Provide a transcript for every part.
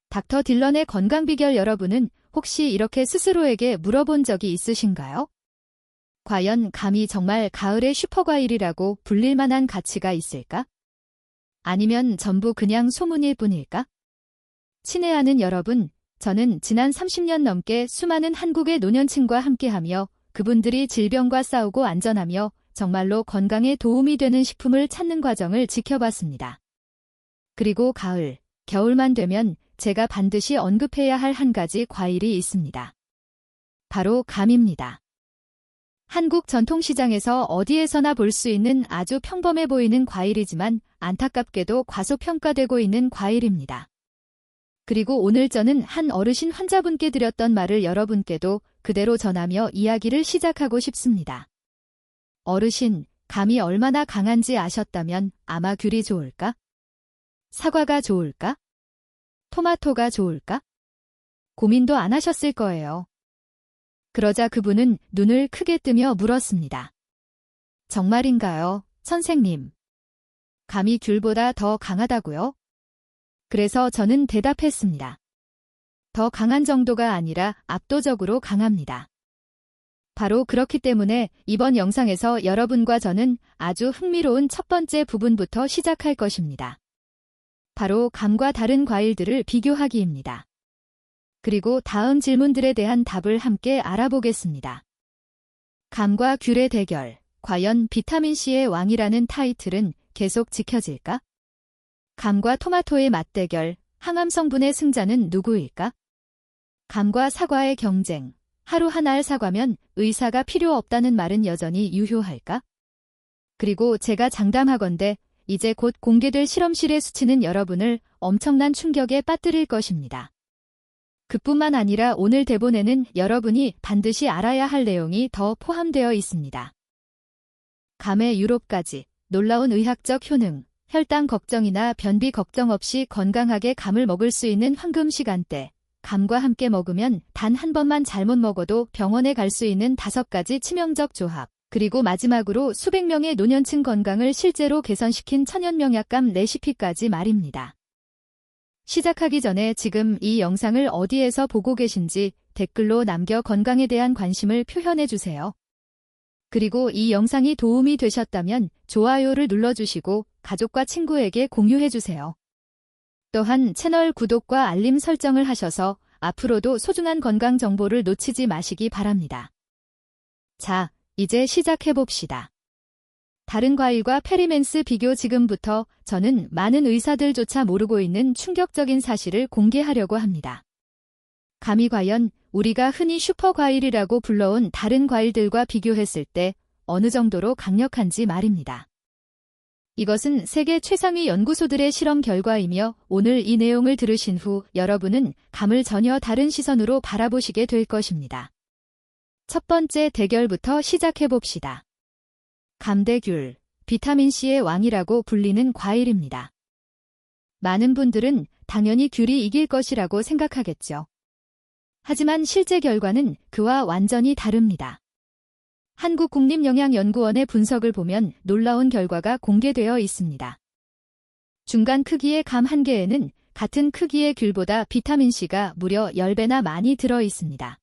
닥터 딜런의 건강 비결 여러분은 혹시 이렇게 스스로에게 물어본 적이 있으신가요? 과연 감이 정말 가을의 슈퍼과일이라고 불릴 만한 가치가 있을까? 아니면 전부 그냥 소문일 뿐일까? 친애하는 여러분, 저는 지난 30년 넘게 수많은 한국의 노년층과 함께하며 그분들이 질병과 싸우고 안전하며 정말로 건강에 도움이 되는 식품을 찾는 과정을 지켜봤습니다. 그리고 가을, 겨울만 되면 제가 반드시 언급해야 할 한 가지 과일이 있습니다. 바로 감입니다. 한국 전통시장에서 어디에서나 볼 수 있는 아주 평범해 보이는 과일이지만 안타깝게도 과소평가되고 있는 과일입니다. 그리고 오늘 저는 한 어르신 환자분께 드렸던 말을 여러분께도 그대로 전하며 이야기를 시작하고 싶습니다. 어르신, 감이 얼마나 강한지 아셨다면 아마 귤이 좋을까? 사과가 좋을까? 토마토가 좋을까? 고민도 안 하셨을 거예요. 그러자 그분은 눈을 크게 뜨며 물었습니다. 정말인가요, 선생님? 감이 귤보다 더 강하다고요? 그래서 저는 대답했습니다. 더 강한 정도가 아니라 압도적으로 강합니다. 바로 그렇기 때문에 이번 영상에서 여러분과 저는 아주 흥미로운 첫 번째 부분부터 시작할 것입니다. 바로 감과 다른 과일들을 비교하기입니다. 그리고 다음 질문들에 대한 답을 함께 알아보겠습니다. 감과 귤의 대결, 과연 비타민C의 왕이라는 타이틀은 계속 지켜질까? 감과 토마토의 맞대결, 항암 성분의 승자는 누구일까? 감과 사과의 경쟁, 하루 한 알 사과면 의사가 필요 없다는 말은 여전히 유효할까? 그리고 제가 장담하건대 이제 곧 공개될 실험실의 수치는 여러분을 엄청난 충격에 빠뜨릴 것입니다. 그뿐만 아니라 오늘 대본에는 여러분이 반드시 알아야 할 내용이 더 포함되어 있습니다. 감의 유럽까지 놀라운 의학적 효능, 혈당 걱정이나 변비 걱정 없이 건강하게 감을 먹을 수 있는 황금 시간대, 감과 함께 먹으면 단 한 번만 잘못 먹어도 병원에 갈 수 있는 5가지 치명적 조합, 그리고 마지막으로 수백 명의 노년층 건강을 실제로 개선시킨 천연명약감 레시피까지 말입니다. 시작하기 전에 지금 이 영상을 어디에서 보고 계신지 댓글로 남겨 건강에 대한 관심을 표현해주세요. 그리고 이 영상이 도움이 되셨다면 좋아요를 눌러주시고 가족과 친구에게 공유해주세요. 또한 채널 구독과 알림 설정을 하셔서 앞으로도 소중한 건강 정보를 놓치지 마시기 바랍니다. 자, 이제 시작해봅시다. 다른 과일과 페리멘스 비교. 지금부터 저는 많은 의사들조차 모르고 있는 충격적인 사실을 공개하려고 합니다. 감이 과연 우리가 흔히 슈퍼과일이라고 불러온 다른 과일들과 비교했을 때 어느 정도로 강력한지 말입니다. 이것은 세계 최상위 연구소들의 실험 결과이며 오늘 이 내용을 들으신 후 여러분은 감을 전혀 다른 시선으로 바라보시게 될 것입니다. 첫 번째 대결부터 시작해봅시다. 감 대 귤, 비타민C의 왕이라고 불리는 과일입니다. 많은 분들은 당연히 귤이 이길 것이라고 생각하겠죠. 하지만 실제 결과는 그와 완전히 다릅니다. 한국국립영양연구원의 분석을 보면 놀라운 결과가 공개되어 있습니다. 중간 크기의 감 한 개에는 같은 크기의 귤보다 비타민C가 무려 10배나 많이 들어 있습니다.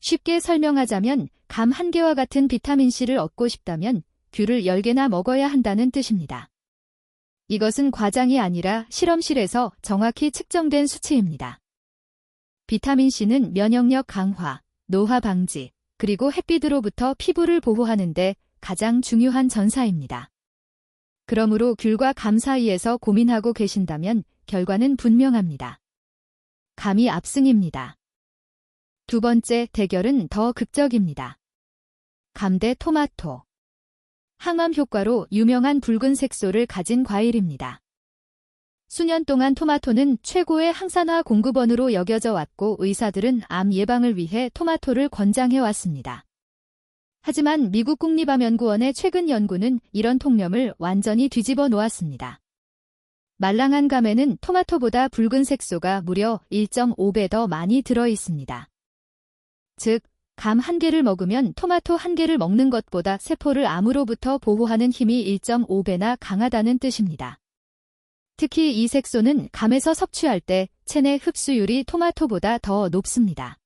쉽게 설명하자면 감 한 개와 같은 비타민C를 얻고 싶다면 귤을 10개나 먹어야 한다는 뜻입니다. 이것은 과장이 아니라 실험실에서 정확히 측정된 수치입니다. 비타민C는 면역력 강화, 노화 방지, 그리고 햇빛으로부터 피부를 보호하는 데 가장 중요한 전사입니다. 그러므로 귤과 감 사이에서 고민하고 계신다면 결과는 분명합니다. 감이 압승입니다. 두 번째 대결은 더 극적입니다. 감 대 토마토. 항암 효과로 유명한 붉은 색소를 가진 과일입니다. 수년 동안 토마토는 최고의 항산화 공급원으로 여겨져 왔고 의사들은 암 예방을 위해 토마토를 권장해 왔습니다. 하지만 미국 국립암연구원의 최근 연구는 이런 통념을 완전히 뒤집어 놓았습니다. 말랑한 감에는 토마토보다 붉은 색소가 무려 1.5배 더 많이 들어 있습니다. 즉, 감 한 개를 먹으면 토마토 한 개를 먹는 것보다 세포를 암으로부터 보호하는 힘이 1.5배나 강하다는 뜻입니다. 특히 이 색소는 감에서 섭취할 때 체내 흡수율이 토마토보다 더 높습니다.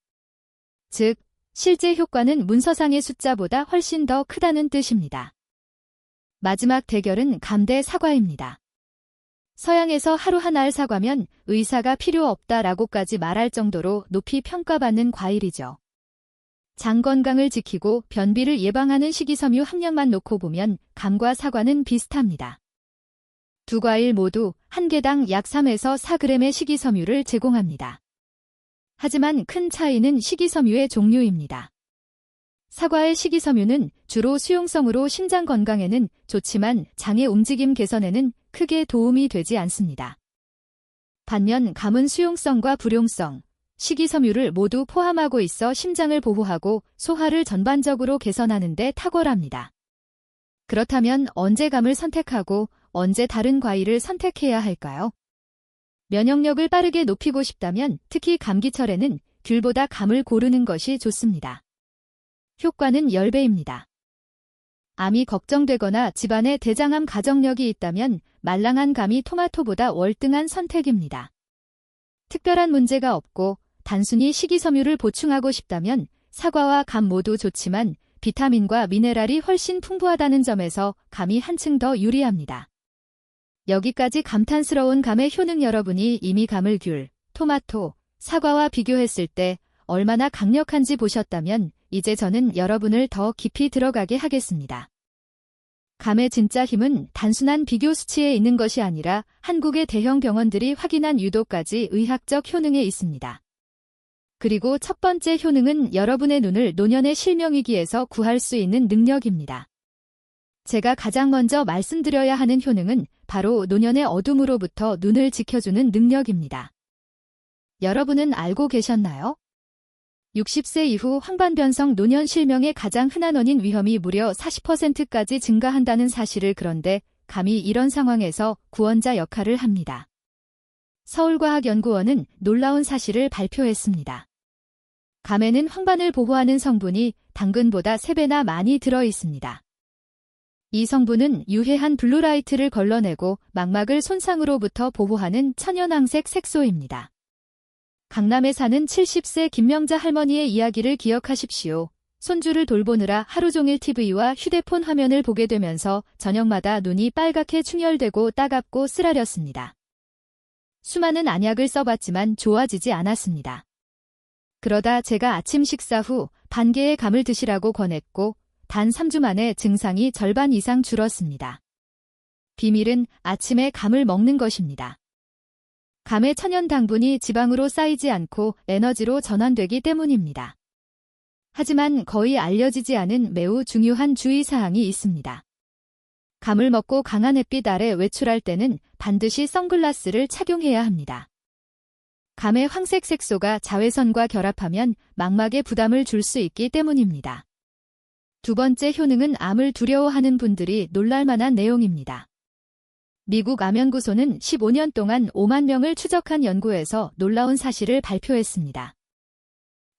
즉, 실제 효과는 문서상의 숫자보다 훨씬 더 크다는 뜻입니다. 마지막 대결은 감 대 사과입니다. 서양에서 하루 한 알 사과면 의사가 필요 없다라고까지 말할 정도로 높이 평가받는 과일이죠. 장 건강을 지키고 변비를 예방하는 식이섬유 함량만 놓고 보면 감과 사과는 비슷합니다. 두 과일 모두 한 개당 약 3에서 4g의 식이섬유를 제공합니다. 하지만 큰 차이는 식이섬유의 종류입니다. 사과의 식이섬유는 주로 수용성으로 심장 건강에는 좋지만 장의 움직임 개선에는 크게 도움이 되지 않습니다. 반면 감은 수용성과 불용성, 식이섬유를 모두 포함하고 있어 심장을 보호하고 소화를 전반적으로 개선하는 데 탁월합니다. 그렇다면 언제 감을 선택하고 언제 다른 과일을 선택해야 할까요? 면역력을 빠르게 높이고 싶다면 특히 감기철에는 귤보다 감을 고르는 것이 좋습니다. 효과는 10배입니다. 암이 걱정되거나 집안에 대장암 가정력이 있다면 말랑한 감이 토마토보다 월등한 선택입니다. 특별한 문제가 없고 단순히 식이섬유를 보충하고 싶다면 사과와 감 모두 좋지만 비타민과 미네랄이 훨씬 풍부하다는 점에서 감이 한층 더 유리합니다. 여기까지 감탄스러운 감의 효능 여러분이 이미 감을 귤, 토마토, 사과와 비교했을 때 얼마나 강력한지 보셨다면 이제 저는 여러분을 더 깊이 들어가게 하겠습니다. 감의 진짜 힘은 단순한 비교 수치에 있는 것이 아니라 한국의 대형 병원들이 확인한 유도까지 의학적 효능에 있습니다. 그리고 첫 번째 효능은 여러분의 눈을 노년의 실명위기에서 구할 수 있는 능력입니다. 제가 가장 먼저 말씀드려야 하는 효능은 바로 노년의 어둠으로부터 눈을 지켜주는 능력입니다. 여러분은 알고 계셨나요? 60세 이후 황반변성 노년 실명의 가장 흔한 원인 위험이 무려 40%까지 증가한다는 사실을 그런데 감이 이런 상황에서 구원자 역할을 합니다. 서울과학연구원은 놀라운 사실을 발표했습니다. 감에는 황반을 보호하는 성분이 당근보다 3배나 많이 들어 있습니다. 이 성분은 유해한 블루라이트를 걸러내고 망막을 손상으로부터 보호하는 천연항색 색소입니다. 강남에 사는 70세 김명자 할머니의 이야기를 기억하십시오. 손주를 돌보느라 하루 종일 TV와 휴대폰 화면을 보게 되면서 저녁마다 눈이 빨갛게 충혈되고 따갑고 쓰라렸습니다. 수많은 안약을 써봤지만 좋아지지 않았습니다. 그러다 제가 아침 식사 후 반 개의 감을 드시라고 권했고 단 3주 만에 증상이 절반 이상 줄었습니다. 비밀은 아침에 감을 먹는 것입니다. 감의 천연 당분이 지방으로 쌓이지 않고 에너지로 전환되기 때문입니다. 하지만 거의 알려지지 않은 매우 중요한 주의사항이 있습니다. 감을 먹고 강한 햇빛 아래 외출할 때는 반드시 선글라스를 착용해야 합니다. 감의 황색 색소가 자외선과 결합하면 망막에 부담을 줄 수 있기 때문입니다. 두 번째 효능은 암을 두려워하는 분들이 놀랄만한 내용입니다. 미국 암연구소는 15년 동안 5만 명을 추적한 연구에서 놀라운 사실을 발표했습니다.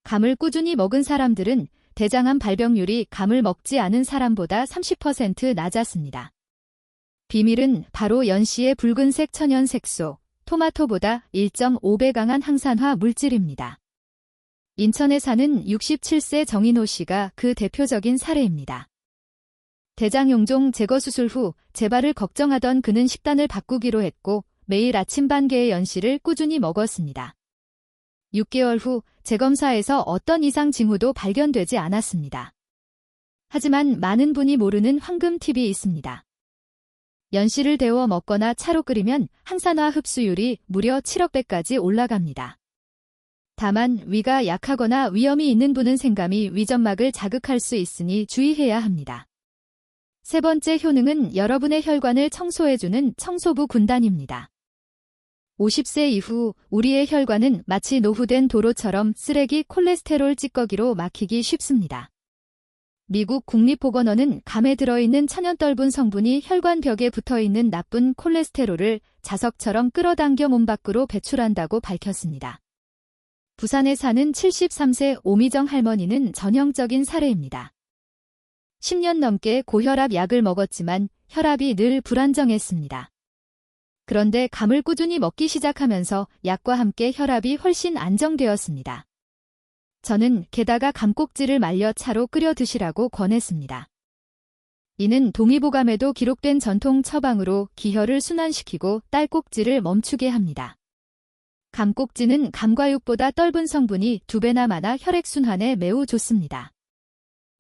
감을 꾸준히 먹은 사람들은 대장암 발병률이 감을 먹지 않은 사람보다 30% 낮았습니다. 비밀은 바로 연씨의 붉은색 천연색소, 토마토보다 1.5배 강한 항산화 물질입니다. 인천에 사는 67세 정인호 씨가 그 대표적인 사례입니다. 대장용종 제거 수술 후 재발을 걱정하던 그는 식단을 바꾸기로 했고 매일 아침 반 개의 연씨를 꾸준히 먹었습니다. 6개월 후 재검사에서 어떤 이상 징후도 발견되지 않았습니다. 하지만 많은 분이 모르는 황금 팁이 있습니다. 연씨를 데워 먹거나 차로 끓이면 항산화 흡수율이 무려 7억 배까지 올라갑니다. 다만 위가 약하거나 위염이 있는 분은 생감이 위점막을 자극할 수 있으니 주의해야 합니다. 세 번째 효능은 여러분의 혈관을 청소해주는 청소부 군단입니다. 50세 이후 우리의 혈관은 마치 노후된 도로처럼 쓰레기 콜레스테롤 찌꺼기로 막히기 쉽습니다. 미국 국립보건원은 감에 들어있는 천연떫은 성분이 혈관벽에 붙어있는 나쁜 콜레스테롤을 자석처럼 끌어당겨 몸 밖으로 배출한다고 밝혔습니다. 부산에 사는 73세 오미정 할머니는 전형적인 사례입니다. 10년 넘게 고혈압 약을 먹었지만 혈압이 늘 불안정했습니다. 그런데 감을 꾸준히 먹기 시작하면서 약과 함께 혈압이 훨씬 안정되었습니다. 저는 게다가 감꼭지를 말려 차로 끓여 드시라고 권했습니다. 이는 동의보감에도 기록된 전통 처방으로 기혈을 순환시키고 딸꼭지를 멈추게 합니다. 감꼭지는 감과육보다 떫은 성분이 2배나 많아 혈액순환에 매우 좋습니다.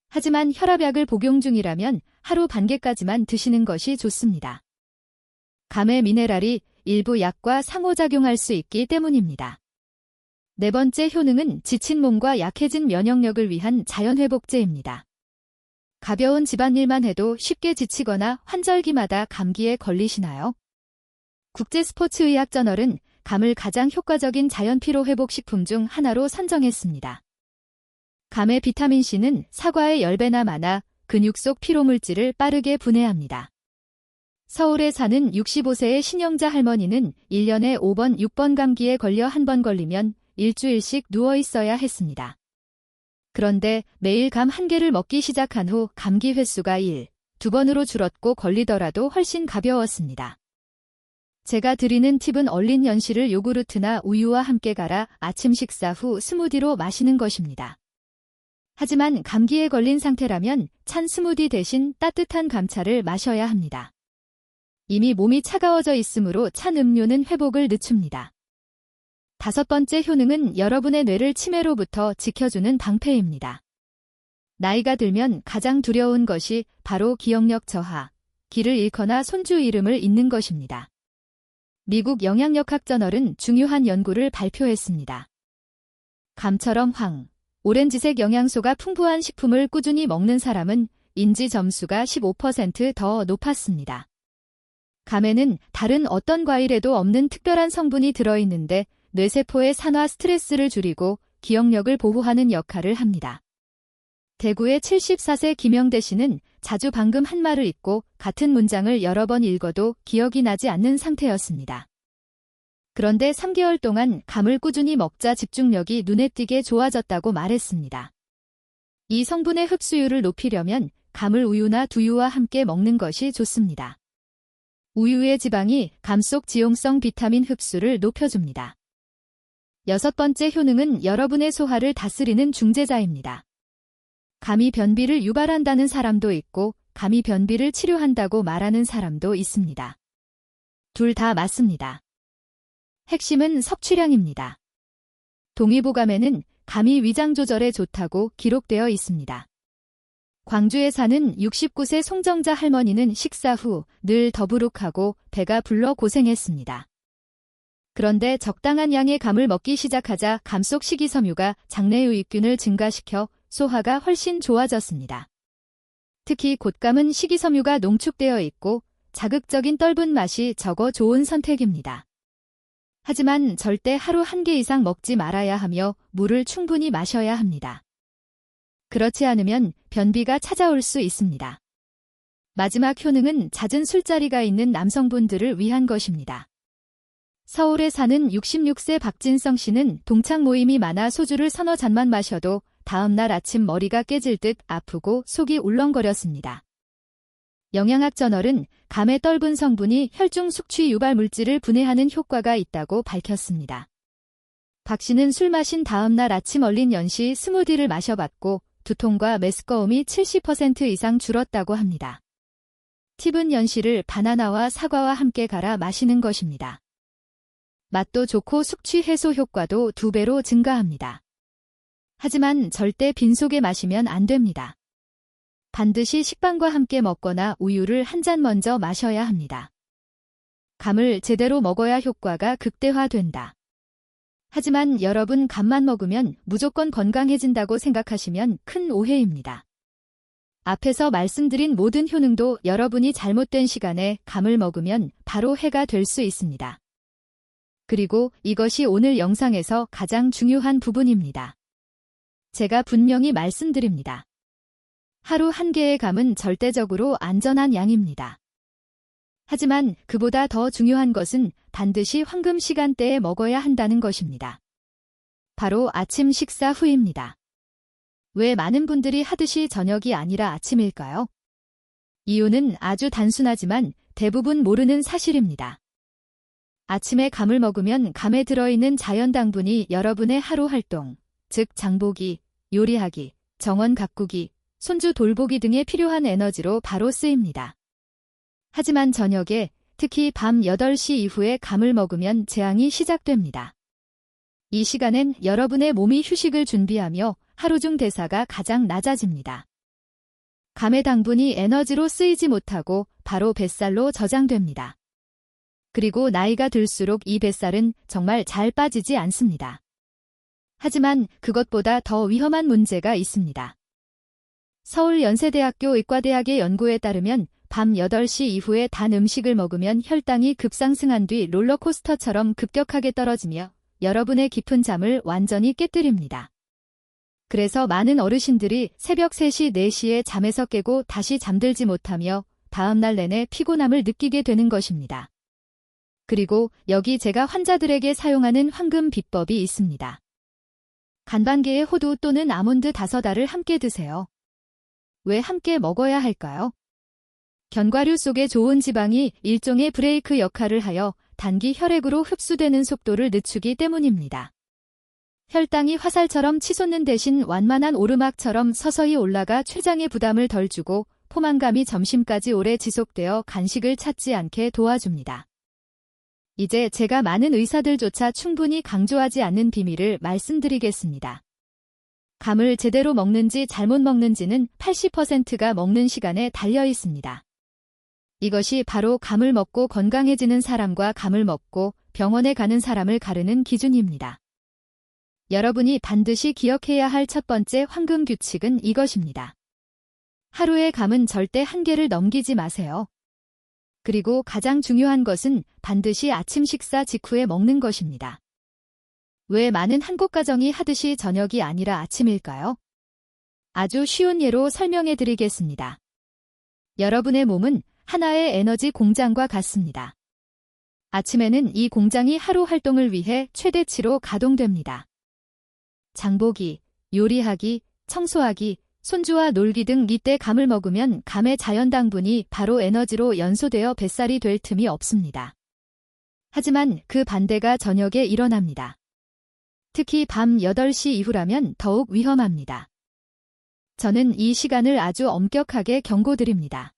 하지만 혈압약을 복용 중이라면 하루 반 개까지만 드시는 것이 좋습니다. 감의 미네랄이 일부 약과 상호작용할 수 있기 때문입니다. 네 번째 효능은 지친 몸과 약해진 면역력을 위한 자연회복제입니다. 가벼운 집안일만 해도 쉽게 지치거나 환절기마다 감기에 걸리시나요? 국제스포츠의학저널은 감을 가장 효과적인 자연피로회복식품 중 하나로 선정했습니다. 감의 비타민C는 사과의 10배나 많아 근육 속 피로물질을 빠르게 분해합니다. 서울에 사는 65세의 신영자 할머니는 1년에 5번, 6번 감기에 걸려 한 번 걸리면 일주일씩 누워 있어야 했습니다. 그런데 매일 감 1개를 먹기 시작한 후 감기 횟수가 2번으로 줄었고 걸리더라도 훨씬 가벼웠습니다. 제가 드리는 팁은 얼린 연시를 요구르트나 우유와 함께 갈아 아침 식사 후 스무디로 마시는 것입니다. 하지만 감기에 걸린 상태라면 찬 스무디 대신 따뜻한 감차를 마셔야 합니다. 이미 몸이 차가워져 있으므로 찬 음료는 회복을 늦춥니다. 5번째 효능은 여러분의 뇌를 치매로부터 지켜주는 방패입니다. 나이가 들면 가장 두려운 것이 바로 기억력 저하, 길을 잃거나 손주 이름을 잊는 것입니다. 미국 영양역학저널은 중요한 연구를 발표했습니다. 감처럼 오렌지색 영양소가 풍부한 식품을 꾸준히 먹는 사람은 인지 점수가 15% 더 높았습니다. 감에는 다른 어떤 과일에도 없는 특별한 성분이 들어있는데 뇌세포의 산화 스트레스를 줄이고 기억력을 보호하는 역할을 합니다. 대구의 74세 김영대 씨는 자주 방금 한 말을 읽고 같은 문장을 여러 번 읽어도 기억이 나지 않는 상태였습니다. 그런데 3개월 동안 감을 꾸준히 먹자 집중력이 눈에 띄게 좋아졌다고 말했습니다. 이 성분의 흡수율을 높이려면 감을 우유나 두유와 함께 먹는 것이 좋습니다. 우유의 지방이 감 속 지용성 비타민 흡수를 높여줍니다. 6번째 효능은 여러분의 소화를 다스리는 중재자입니다. 감이 변비를 유발한다는 사람도 있고 감이 변비를 치료한다고 말하는 사람도 있습니다. 둘 다 맞습니다. 핵심은 섭취량입니다. 동의보감에는 감이 위장 조절에 좋다고 기록되어 있습니다. 광주에 사는 69세 송정자 할머니는 식사 후 늘 더부룩하고 배가 불러 고생했습니다. 그런데 적당한 양의 감을 먹기 시작하자 감 속 식이섬유가 장내 유익균을 증가시켜 소화가 훨씬 좋아졌습니다. 특히 곶감은 식이섬유가 농축되어 있고 자극적인 떫은 맛이 적어 좋은 선택입니다. 하지만 절대 하루 1개 이상 먹지 말아야 하며 물을 충분히 마셔야 합니다. 그렇지 않으면 변비가 찾아올 수 있습니다. 마지막 효능은 잦은 술자리가 있는 남성분들을 위한 것입니다. 서울에 사는 66세 박진성 씨는 동창 모임이 많아 소주를 서너 잔만 마셔도 다음날 아침 머리가 깨질 듯 아프고 속이 울렁거렸습니다. 영양학저널은 감의 떫은 성분이 혈중 숙취 유발 물질을 분해하는 효과가 있다고 밝혔습니다. 박 씨는 술 마신 다음날 아침 얼린 연시 스무디를 마셔봤고 두통과 메스꺼움이 70% 이상 줄었다고 합니다. 팁은 연시를 바나나와 사과와 함께 갈아 마시는 것입니다. 맛도 좋고 숙취 해소 효과도 2배로 증가합니다. 하지만 절대 빈속에 마시면 안 됩니다. 반드시 식빵과 함께 먹거나 우유를 한 잔 먼저 마셔야 합니다. 감을 제대로 먹어야 효과가 극대화된다. 하지만 여러분 감만 먹으면 무조건 건강해진다고 생각하시면 큰 오해입니다. 앞에서 말씀드린 모든 효능도 여러분이 잘못된 시간에 감을 먹으면 바로 해가 될 수 있습니다. 그리고 이것이 오늘 영상에서 가장 중요한 부분입니다. 제가 분명히 말씀드립니다. 하루 1개의 감은 절대적으로 안전한 양입니다. 하지만 그보다 더 중요한 것은 반드시 황금 시간대에 먹어야 한다는 것입니다. 바로 아침 식사 후입니다. 왜 많은 분들이 하듯이 저녁이 아니라 아침일까요? 이유는 아주 단순하지만 대부분 모르는 사실입니다. 아침에 감을 먹으면 감에 들어있는 자연 당분이 여러분의 하루 활동, 즉 장보기, 요리하기, 정원 가꾸기, 손주 돌보기 등에 필요한 에너지로 바로 쓰입니다. 하지만 저녁에, 특히 밤 8시 이후에 감을 먹으면 재앙이 시작됩니다. 이 시간엔 여러분의 몸이 휴식을 준비하며 하루 중 대사가 가장 낮아집니다. 감의 당분이 에너지로 쓰이지 못하고 바로 뱃살로 저장됩니다. 그리고 나이가 들수록 이 뱃살은 정말 잘 빠지지 않습니다. 하지만 그것보다 더 위험한 문제가 있습니다. 서울연세대학교 의과대학의 연구에 따르면 밤 8시 이후에 단 음식을 먹으면 혈당이 급상승한 뒤 롤러코스터처럼 급격하게 떨어지며 여러분의 깊은 잠을 완전히 깨뜨립니다. 그래서 많은 어르신들이 새벽 3시, 4시에 잠에서 깨고 다시 잠들지 못하며 다음날 내내 피곤함을 느끼게 되는 것입니다. 그리고 여기 제가 환자들에게 사용하는 황금 비법이 있습니다. 간반개의 호두 또는 아몬드 5알을 함께 드세요. 왜 함께 먹어야 할까요? 견과류 속의 좋은 지방이 일종의 브레이크 역할을 하여 단기 혈액으로 흡수되는 속도를 늦추기 때문입니다. 혈당이 화살처럼 치솟는 대신 완만한 오르막처럼 서서히 올라가 췌장의 부담을 덜 주고 포만감이 점심까지 오래 지속되어 간식을 찾지 않게 도와줍니다. 이제 제가 많은 의사들조차 충분히 강조하지 않는 비밀을 말씀드리겠습니다. 감을 제대로 먹는지 잘못 먹는지는 80%가 먹는 시간에 달려 있습니다. 이것이 바로 감을 먹고 건강해지는 사람과 감을 먹고 병원에 가는 사람을 가르는 기준입니다. 여러분이 반드시 기억해야 할 첫 번째 황금 규칙은 이것입니다. 하루의 감은 절대 한개를 넘기지 마세요. 그리고 가장 중요한 것은 반드시 아침 식사 직후에 먹는 것입니다. 왜 많은 한국 가정이 하듯이 저녁이 아니라 아침일까요? 아주 쉬운 예로 설명해 드리겠습니다. 여러분의 몸은 하나의 에너지 공장과 같습니다. 아침에는 이 공장이 하루 활동을 위해 최대치로 가동됩니다. 장보기, 요리하기, 청소하기, 손주와 놀기 등 이때 감을 먹으면 감의 자연 당분이 바로 에너지로 연소되어 뱃살이 될 틈이 없습니다. 하지만 그 반대가 저녁에 일어납니다. 특히 밤 8시 이후라면 더욱 위험합니다. 저는 이 시간을 아주 엄격하게 경고드립니다.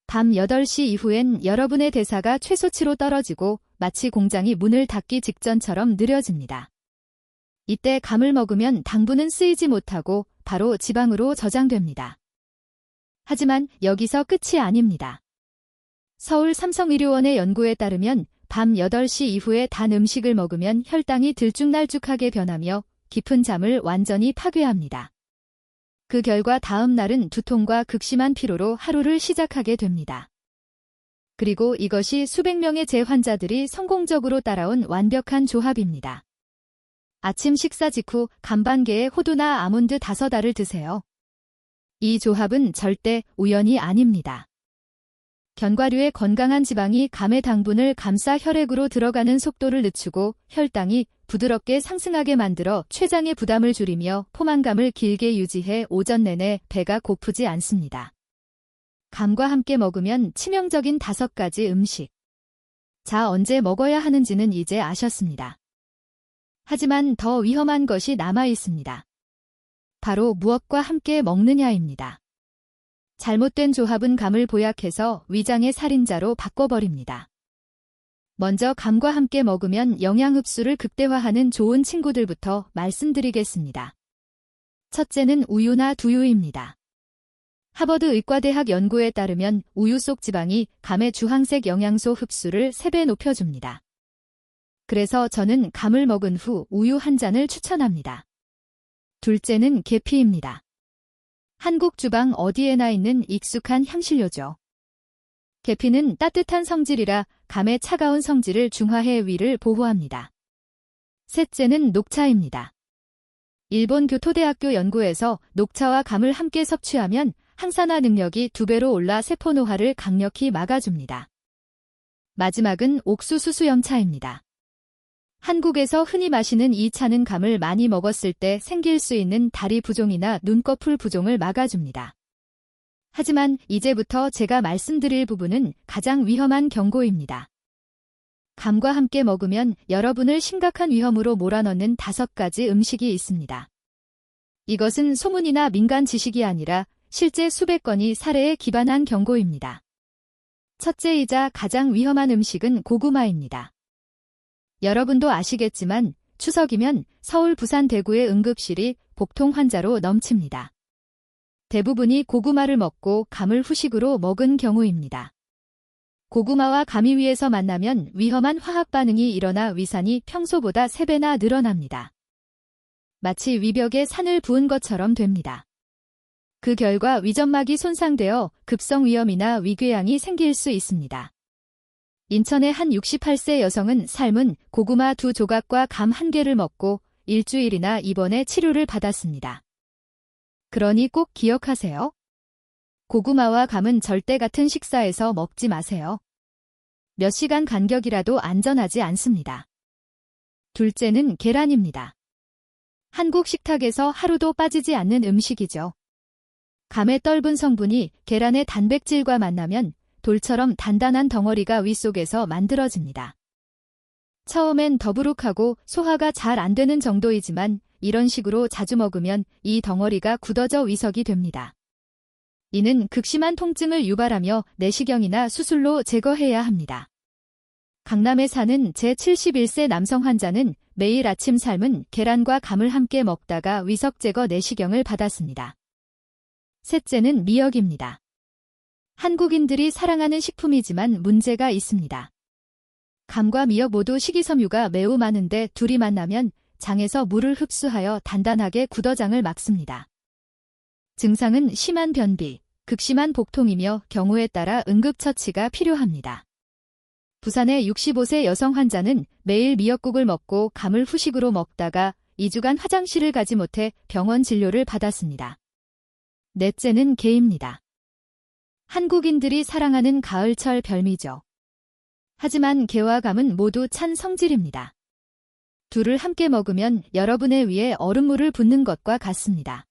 밤 8시 이후엔 여러분의 대사가 최소치로 떨어지고 마치 공장이 문을 닫기 직전처럼 느려집니다. 이때 감을 먹으면 당분은 쓰이지 못하고 바로 지방으로 저장됩니다. 하지만 여기서 끝이 아닙니다. 서울 삼성의료원의 연구에 따르면 밤 8시 이후에 단 음식을 먹으면 혈당이 들쭉날쭉하게 변하며 깊은 잠을 완전히 파괴합니다. 그 결과 다음 날은 두통과 극심한 피로로 하루를 시작하게 됩니다. 그리고 이것이 수백 명의 제 환자들이 성공적으로 따라온 완벽한 조합입니다. 아침 식사 직후 간반개의 호두나 아몬드 5알을 드세요. 이 조합은 절대 우연이 아닙니다. 견과류의 건강한 지방이 감의 당분을 감싸 혈액으로 들어가는 속도를 늦추고 혈당이 부드럽게 상승하게 만들어 췌장의 부담을 줄이며 포만감을 길게 유지해 오전 내내 배가 고프지 않습니다. 감과 함께 먹으면 치명적인 5가지 음식. 자, 언제 먹어야 하는지는 이제 아셨습니다. 하지만 더 위험한 것이 남아 있습니다. 바로 무엇과 함께 먹느냐입니다. 잘못된 조합은 감을 보약해서 위장의 살인자로 바꿔버립니다. 먼저 감과 함께 먹으면 영양 흡수를 극대화하는 좋은 친구들부터 말씀드리겠습니다. 첫째는 우유나 두유입니다. 하버드 의과대학 연구에 따르면 우유 속 지방이 감의 주황색 영양소 흡수를 3배 높여줍니다. 그래서 저는 감을 먹은 후 우유 한 잔을 추천합니다. 둘째는 계피입니다. 한국 주방 어디에나 있는 익숙한 향신료죠. 계피는 따뜻한 성질이라 감의 차가운 성질을 중화해 위를 보호합니다. 셋째는 녹차입니다. 일본 교토대학교 연구에서 녹차와 감을 함께 섭취하면 항산화 능력이 2배로 올라 세포 노화를 강력히 막아줍니다. 마지막은 옥수수 수염차입니다. 한국에서 흔히 마시는 이 차는 감을 많이 먹었을 때 생길 수 있는 다리 부종이나 눈꺼풀 부종을 막아줍니다. 하지만 이제부터 제가 말씀드릴 부분은 가장 위험한 경고입니다. 감과 함께 먹으면 여러분을 심각한 위험으로 몰아넣는 5가지 음식이 있습니다. 이것은 소문이나 민간 지식이 아니라 실제 수백 건의 사례에 기반한 경고입니다. 첫째이자 가장 위험한 음식은 고구마입니다. 여러분도 아시겠지만 추석이면 서울, 부산, 대구의 응급실이 복통 환자로 넘칩니다. 대부분이 고구마를 먹고 감을 후식으로 먹은 경우입니다. 고구마와 감이 위에서 만나면 위험한 화학 반응이 일어나 위산이 평소보다 3배나 늘어납니다. 마치 위벽에 산을 부은 것처럼 됩니다. 그 결과 위점막이 손상되어 급성 위염이나 위궤양이 생길 수 있습니다. 인천의 한 68세 여성은 삶은 고구마 2조각과 감 1개를 먹고 일주일이나 입원해 치료를 받았습니다. 그러니 꼭 기억하세요. 고구마와 감은 절대 같은 식사에서 먹지 마세요. 몇 시간 간격이라도 안전하지 않습니다. 둘째는 계란입니다. 한국 식탁에서 하루도 빠지지 않는 음식이죠. 감의 떫은 성분이 계란의 단백질과 만나면 돌처럼 단단한 덩어리가 위 속에서 만들어집니다. 처음엔 더부룩하고 소화가 잘 안 되는 정도이지만 이런 식으로 자주 먹으면 이 덩어리가 굳어져 위석이 됩니다. 이는 극심한 통증을 유발하며 내시경이나 수술로 제거해야 합니다. 강남에 사는 제71세 남성 환자는 매일 아침 삶은 계란과 감을 함께 먹다가 위석 제거 내시경을 받았습니다. 셋째는 미역입니다. 한국인들이 사랑하는 식품이지만 문제가 있습니다. 감과 미역 모두 식이섬유가 매우 많은데 둘이 만나면 장에서 물을 흡수하여 단단하게 굳어장을 막습니다. 증상은 심한 변비, 극심한 복통이며 경우에 따라 응급처치가 필요합니다. 부산의 65세 여성 환자는 매일 미역국을 먹고 감을 후식으로 먹다가 2주간 화장실을 가지 못해 병원 진료를 받았습니다. 넷째는 게입니다. 한국인들이 사랑하는 가을철 별미죠. 하지만 게와 감은 모두 찬 성질입니다. 둘을 함께 먹으면 여러분의 위에 얼음물을 붓는 것과 같습니다.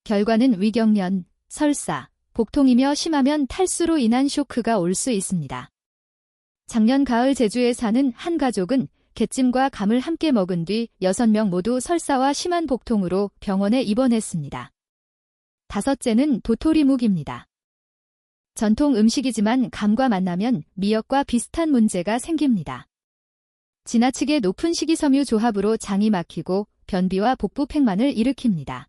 결과는 위경련, 설사, 복통이며 심하면 탈수로 인한 쇼크가 올 수 있습니다. 작년 가을 제주에 사는 한 가족은 게찜과 감을 함께 먹은 뒤 6명 모두 설사와 심한 복통으로 병원에 입원했습니다. 다섯째는 도토리묵입니다. 전통 음식이지만 감과 만나면 미역과 비슷한 문제가 생깁니다. 지나치게 높은 식이섬유 조합으로 장이 막히고 변비와 복부 팽만을 일으킵니다.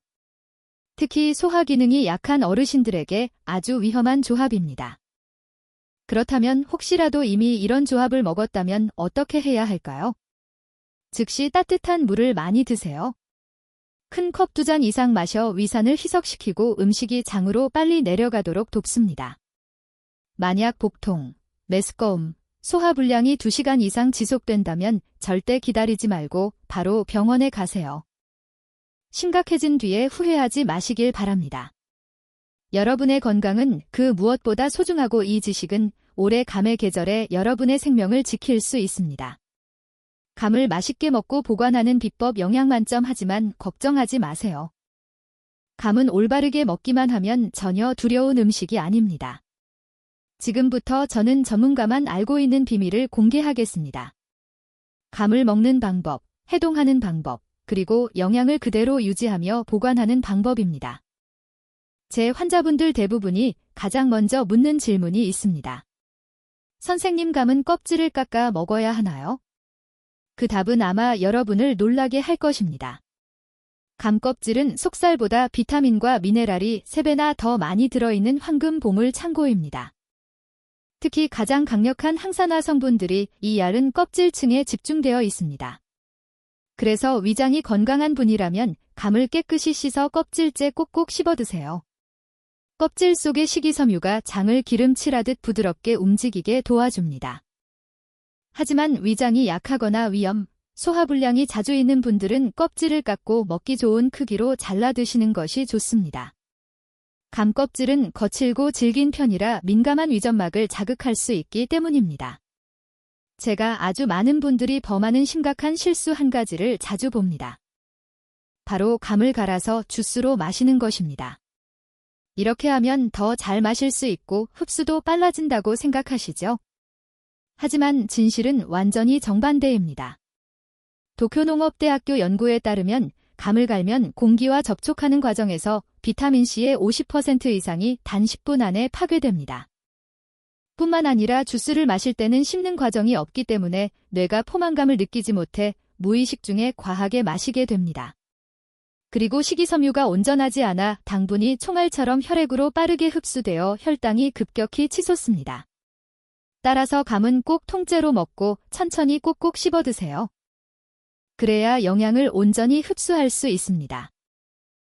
특히 소화 기능이 약한 어르신들에게 아주 위험한 조합입니다. 그렇다면 혹시라도 이미 이런 조합을 먹었다면 어떻게 해야 할까요? 즉시 따뜻한 물을 많이 드세요. 큰 컵 2잔 이상 마셔 위산을 희석시키고 음식이 장으로 빨리 내려가도록 돕습니다. 만약 복통, 메스꺼움, 소화불량이 2시간 이상 지속된다면 절대 기다리지 말고 바로 병원에 가세요. 심각해진 뒤에 후회하지 마시길 바랍니다. 여러분의 건강은 그 무엇보다 소중하고 이 지식은 올해 감의 계절에 여러분의 생명을 지킬 수 있습니다. 감을 맛있게 먹고 보관하는 비법 영양만점 하지만 걱정하지 마세요. 감은 올바르게 먹기만 하면 전혀 두려운 음식이 아닙니다. 지금부터 저는 전문가만 알고 있는 비밀을 공개하겠습니다. 감을 먹는 방법, 해동하는 방법, 그리고 영양을 그대로 유지하며 보관하는 방법입니다. 제 환자분들 대부분이 가장 먼저 묻는 질문이 있습니다. 선생님, 감은 껍질을 깎아 먹어야 하나요? 그 답은 아마 여러분을 놀라게 할 것입니다. 감 껍질은 속살보다 비타민과 미네랄이 3배나 더 많이 들어있는 황금 보물 창고입니다. 특히 가장 강력한 항산화 성분들이 이 얇은 껍질층에 집중되어 있습니다. 그래서 위장이 건강한 분이라면 감을 깨끗이 씻어 껍질째 꼭꼭 씹어 드세요. 껍질 속의 식이섬유가 장을 기름칠하듯 부드럽게 움직이게 도와줍니다. 하지만 위장이 약하거나 위염, 소화불량이 자주 있는 분들은 껍질을 깎고 먹기 좋은 크기로 잘라 드시는 것이 좋습니다. 감 껍질은 거칠고 질긴 편이라 민감한 위점막을 자극할 수 있기 때문입니다. 제가 아주 많은 분들이 범하는 심각한 실수 한 가지를 자주 봅니다. 바로 감을 갈아서 주스로 마시는 것입니다. 이렇게 하면 더 잘 마실 수 있고 흡수도 빨라진다고 생각하시죠? 하지만 진실은 완전히 정반대입니다. 도쿄농업대학교 연구에 따르면 감을 갈면 공기와 접촉하는 과정에서 비타민C의 50% 이상이 단 10분 안에 파괴됩니다. 뿐만 아니라 주스를 마실 때는 씹는 과정이 없기 때문에 뇌가 포만감을 느끼지 못해 무의식 중에 과하게 마시게 됩니다. 그리고 식이섬유가 온전하지 않아 당분이 총알처럼 혈액으로 빠르게 흡수되어 혈당이 급격히 치솟습니다. 따라서 감은 꼭 통째로 먹고 천천히 꼭꼭 씹어 드세요. 그래야 영양을 온전히 흡수할 수 있습니다.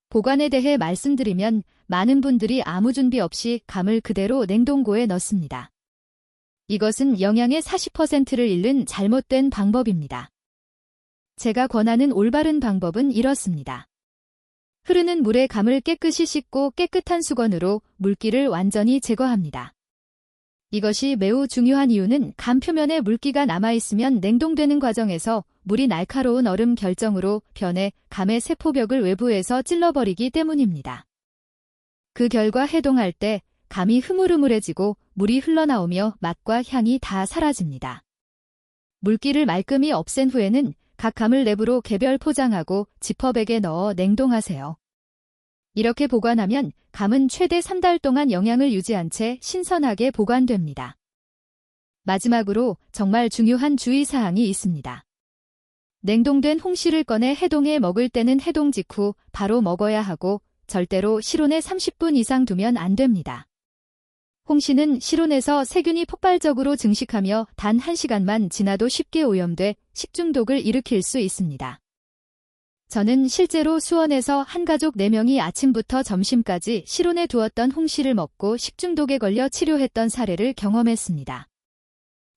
보관에 대해 말씀드리면 많은 분들이 아무 준비 없이 감을 그대로 냉동고에 넣습니다. 이것은 영양의 40%를 잃는 잘못된 방법입니다. 제가 권하는 올바른 방법은 이렇습니다. 흐르는 물에 감을 깨끗이 씻고 깨끗한 수건으로 물기를 완전히 제거합니다. 이것이 매우 중요한 이유는 감 표면에 물기가 남아있으면 냉동되는 과정에서 물이 날카로운 얼음 결정으로 변해 감의 세포벽을 외부에서 찔러버리기 때문입니다. 그 결과 해동할 때 감이 흐물흐물해지고 물이 흘러나오며 맛과 향이 다 사라집니다. 물기를 말끔히 없앤 후에는 각 감을 랩으로 개별 포장하고 지퍼백에 넣어 냉동하세요. 이렇게 보관하면 감은 최대 3달 동안 영양을 유지한 채 신선하게 보관됩니다. 마지막으로 정말 중요한 주의사항이 있습니다. 냉동된 홍시를 꺼내 해동해 먹을 때는 해동 직후 바로 먹어야 하고 절대로 실온에 30분 이상 두면 안 됩니다. 홍시는 실온에서 세균이 폭발적으로 증식하며 단 1시간만 지나도 쉽게 오염돼 식중독을 일으킬 수 있습니다. 저는 실제로 수원에서 한 가족 4명이 아침부터 점심까지 실온에 두었던 홍시를 먹고 식중독에 걸려 치료했던 사례를 경험했습니다.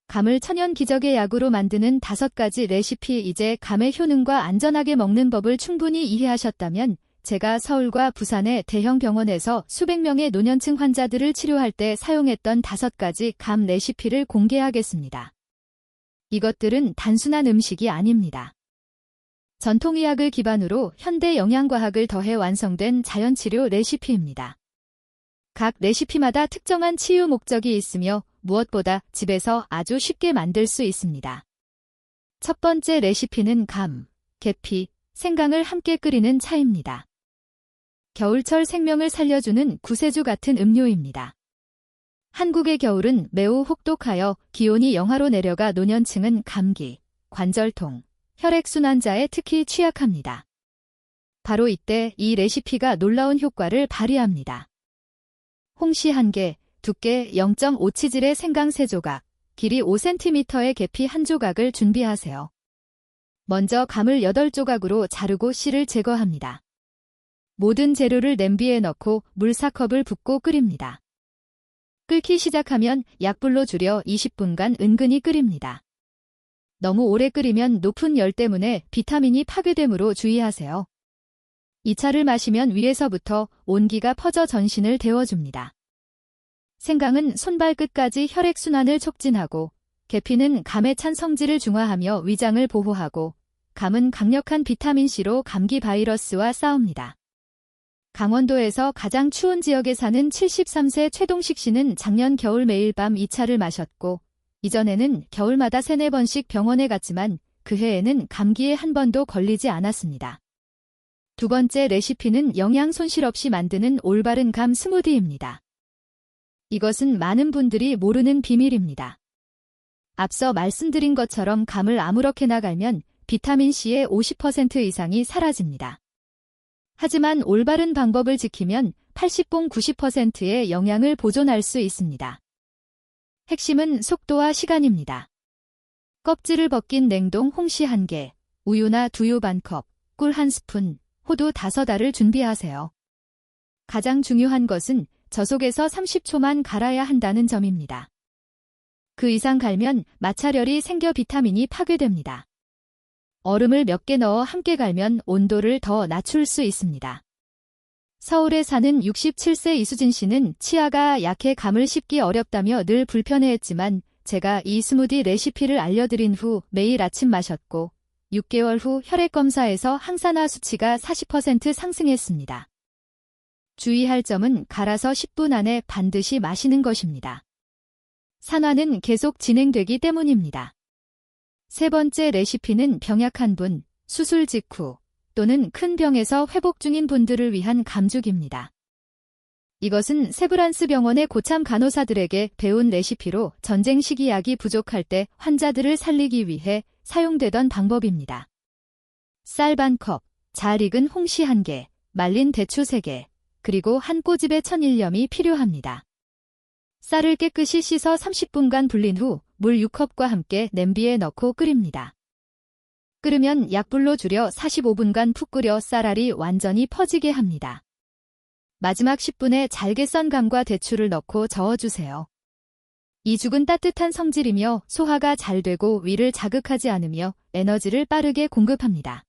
감을 천연 기적의 약으로 만드는 5가지 레시피. 이제 감의 효능과 안전하게 먹는 법을 충분히 이해하셨다면 제가 서울과 부산의 대형 병원에서 수백 명의 노년층 환자들을 치료할 때 사용했던 5가지 감 레시피를 공개하겠습니다. 이것들은 단순한 음식이 아닙니다. 전통의학을 기반으로 현대 영양과학을 더해 완성된 자연치료 레시피입니다. 각 레시피마다 특정한 치유 목적이 있으며 무엇보다 집에서 아주 쉽게 만들 수 있습니다. 첫 번째 레시피는 감, 계피, 생강을 함께 끓이는 차입니다. 겨울철 생명을 살려주는 구세주 같은 음료입니다. 한국의 겨울은 매우 혹독하여 기온이 영하로 내려가 노년층은 감기, 관절통, 혈액순환자에 특히 취약합니다. 바로 이때 이 레시피가 놀라운 효과를 발휘합니다. 홍시 1개, 두께 0.5치질의 생강 3조각, 길이 5cm의 계피 1조각을 준비하세요. 먼저 감을 8조각으로 자르고 씨를 제거합니다. 모든 재료를 냄비에 넣고 물 4컵을 붓고 끓입니다. 끓기 시작하면 약불로 줄여 20분간 은근히 끓입니다. 너무 오래 끓이면 높은 열 때문에 비타민이 파괴되므로 주의하세요. 이 차를 마시면 위에서부터 온기가 퍼져 전신을 데워줍니다. 생강은 손발 끝까지 혈액순환을 촉진하고 계피는 감의 찬 성질을 중화하며 위장을 보호하고 감은 강력한 비타민C로 감기 바이러스와 싸웁니다. 강원도에서 가장 추운 지역에 사는 73세 최동식 씨는 작년 겨울 매일 밤 이 차를 마셨고 이전에는 겨울마다 3-4번씩 병원에 갔지만 그 해에는 감기에 한 번도 걸리지 않았습니다. 두 번째 레시피는 영양 손실 없이 만드는 올바른 감 스무디입니다. 이것은 많은 분들이 모르는 비밀입니다. 앞서 말씀드린 것처럼 감을 아무렇게나 갈면 비타민C의 50% 이상이 사라집니다. 하지만 올바른 방법을 지키면 80-90%의 영양을 보존할 수 있습니다. 핵심은 속도와 시간입니다. 껍질을 벗긴 냉동 홍시 1개, 우유나 두유 반컵, 꿀 1스푼, 호두 5알을 준비하세요. 가장 중요한 것은 젖속에서 30초만 갈아야 한다는 점입니다. 그 이상 갈면 마찰열이 생겨 비타민이 파괴됩니다. 얼음을 몇 개 넣어 함께 갈면 온도를 더 낮출 수 있습니다. 서울에 사는 67세 이수진 씨는 치아가 약해 감을 씹기 어렵다며 늘 불편해했지만 제가 이 스무디 레시피를 알려드린 후 매일 아침 마셨고 6개월 후 혈액검사에서 항산화 수치가 40% 상승했습니다. 주의할 점은 갈아서 10분 안에 반드시 마시는 것입니다. 산화는 계속 진행되기 때문입니다. 세 번째 레시피는 병약한 분, 수술 직후 또는 큰 병에서 회복 중인 분들을 위한 감죽입니다. 이것은 세브란스 병원의 고참 간호사들에게 배운 레시피로 전쟁 시기 약이 부족할 때 환자들을 살리기 위해 사용되던 방법입니다. 쌀 반 컵, 잘 익은 홍시 1개, 말린 대추 3개, 그리고 한 꼬집의 천일염이 필요합니다. 쌀을 깨끗이 씻어 30분간 불린 후 물 6컵과 함께 냄비에 넣고 끓입니다. 끓으면 약불로 줄여 45분간 푹 끓여 쌀알이 완전히 퍼지게 합니다. 마지막 10분에 잘게 썬 감과 대추를 넣고 저어주세요. 이 죽은 따뜻한 성질이며 소화가 잘 되고 위를 자극하지 않으며 에너지를 빠르게 공급합니다.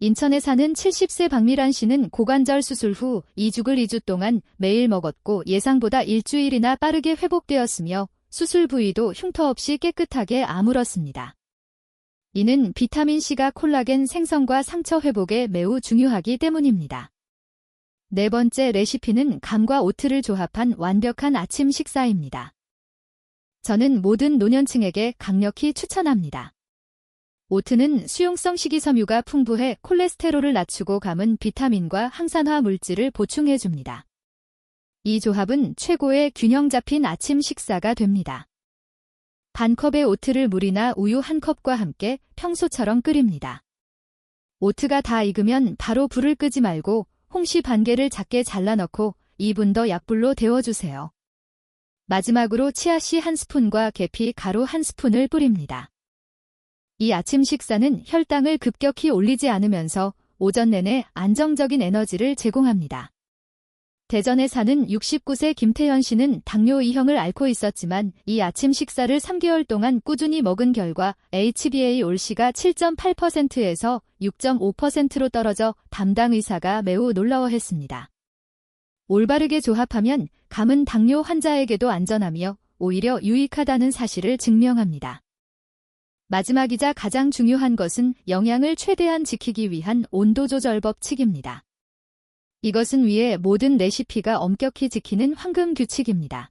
인천에 사는 70세 박미란 씨는 고관절 수술 후 이 죽을 2주 동안 매일 먹었고 예상보다 일주일이나 빠르게 회복되었으며 수술 부위도 흉터 없이 깨끗하게 아물었습니다. 이는 비타민C가 콜라겐 생성과 상처 회복에 매우 중요하기 때문입니다. 네 번째 레시피는 감과 오트를 조합한 완벽한 아침 식사입니다. 저는 모든 노년층에게 강력히 추천합니다. 오트는 수용성 식이섬유가 풍부해 콜레스테롤을 낮추고 감은 비타민과 항산화 물질을 보충해줍니다. 이 조합은 최고의 균형 잡힌 아침 식사가 됩니다. 반 컵의 오트를 물이나 우유 1컵과 함께 평소처럼 끓입니다. 오트가 다 익으면 바로 불을 끄지 말고 홍시 반 개를 작게 잘라 넣고 2분 더 약불로 데워주세요. 마지막으로 치아씨 1스푼과 계피 가루 1스푼을 뿌립니다. 이 아침 식사는 혈당을 급격히 올리지 않으면서 오전 내내 안정적인 에너지를 제공합니다. 대전에 사는 69세 김태현 씨는 당뇨 2형을 앓고 있었지만 이 아침 식사를 3개월 동안 꾸준히 먹은 결과 HbA1c가 7.8%에서 6.5%로 떨어져 담당 의사가 매우 놀라워했습니다. 올바르게 조합하면 감은 당뇨 환자에게도 안전하며 오히려 유익하다는 사실을 증명합니다. 마지막이자 가장 중요한 것은 영양을 최대한 지키기 위한 온도 조절 법칙입니다. 이것은 위의 모든 레시피가 엄격히 지키는 황금 규칙입니다.